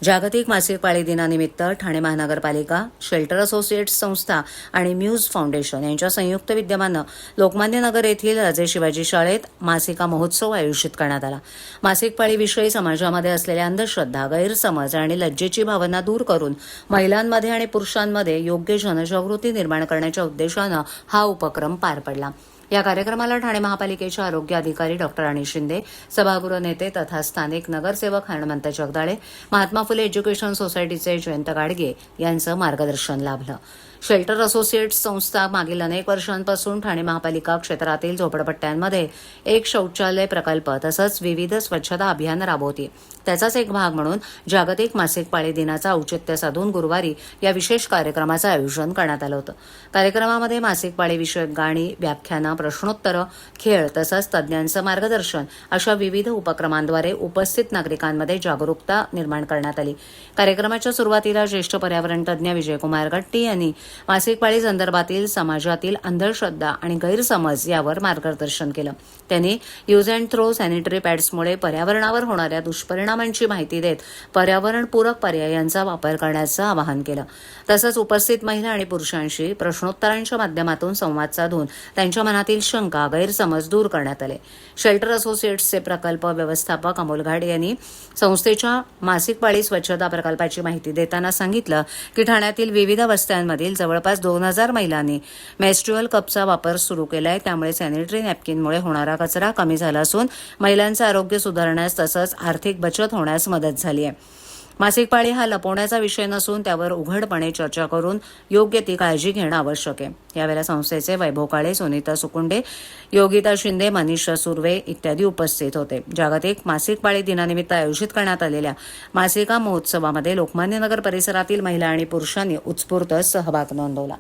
जागतिक मासिक पाळी दिनानिमित्त ठाणे महानगरपालिका, शेल्टर असोसिएट्स संस्था आणि म्यूज फाउंडेशन यांच्या संयुक्त विद्यमानं लोकमान्य नगर येथील राजे शिवाजी शाळेत मासिका महोत्सव आयोजित करण्यात आला. मासिक पाळीविषयी समाजामध्ये असलेल्या अंधश्रद्धा, गैरसमज आणि लज्जेची भावना दूर करून महिलांमध्ये आणि पुरुषांमध्ये योग्य जनजागृती निर्माण करण्याच्या उद्देशानं हा उपक्रम पार पडला. या कार्यक्रमाला ठाणे महापालिकेचे आरोग्य अधिकारी डॉक्टर अनिश शिंदे, सभागृह नेते तथा स्थानिक नगरसेवक हनुमंत जगदाळे, महात्मा फुले एज्युकेशन सोसायटीचे जयंत गाडगे यांचं मार्गदर्शन लाभलं. शेल्टर असोसिएट्स संस्था मागील अनेक वर्षांपासून ठाणे महापालिका क्षेत्रातील झोपडपट्ट्यांमध्ये एक शौचालय प्रकल्प तसंच विविध स्वच्छता अभियान राबवते. त्याचाच एक भाग म्हणून जागतिक मासिक पाळी दिनाचं औचित्य साधून गुरुवारी या विशेष कार्यक्रमाचं आयोजन करण्यात आलं होतं. कार्यक्रमामध्ये मासिक पाळीविषयक गाणी, व्याख्यानं, प्रश्नोत्तरं, खेळ तसंच तज्ज्ञांचं मार्गदर्शन अशा विविध उपक्रमांद्वारे उपस्थित नागरिकांमध्ये जागरूकता निर्माण करण्यात आली. कार्यक्रमाच्या सुरुवातीला ज्येष्ठ पर्यावरण तज्ज्ञ विजयकुमार गट्टी यांनी मासिक पाळी संदर्भातील समाजातील अंधश्रद्धा आणि गैरसमज यावर मार्गदर्शन केलं. त्यांनी यूज अँड थ्रो सॅनिटरी पॅड्समुळे पर्यावरणावर होणाऱ्या दुष्परिणामांची माहिती देत पर्यावरणपूरक पर्यायांचा वापर करण्याचं आवाहन केलं. तसंच उपस्थित महिला आणि पुरुषांशी प्रश्नोत्तरांच्या माध्यमातून संवाद साधून त्यांच्या मनातील शंका, गैरसमज दूर करण्यात आले. शेल्टर असोसिएट्सचे प्रकल्प व्यवस्थापक अमोल घाड यांनी संस्थेच्या मासिक पाळी स्वच्छता प्रकल्पाची माहिती देताना सांगितलं की ठाण्यातील विविध वस्त्यांमधील जवळपास 2000 महिलांनी मेन्स्ट्रुअल कपचा वापर सुरू केलाय. त्यामुळे सॅनिटरी नॅपकिनमुळे होणारा कचरा कमी झाला असून महिलांचं आरोग्य सुधारण्यास तसंच आर्थिक बचत होण्यास मदत झाली आहे. मासिक पाळी हा लपवण्याचा विषय नसून त्यावर उघडपणे चर्चा करून योग्य ती काळजी घेणं आवश्यक आहे. यावेळेला संस्थेचे वैभव काळे, सुनीता सुकुंडे, योगिता शिंदे, मनीषा सुर्वे इत्यादी उपस्थित होते. जागतिक मासिक पाळी दिनानिमित्त आयोजित करण्यात आलेल्या मासिका महोत्सवामध्ये लोकमान्य नगर परिसरातील महिला आणि पुरुषांनी उत्स्फूर्त सहभाग नोंदवला.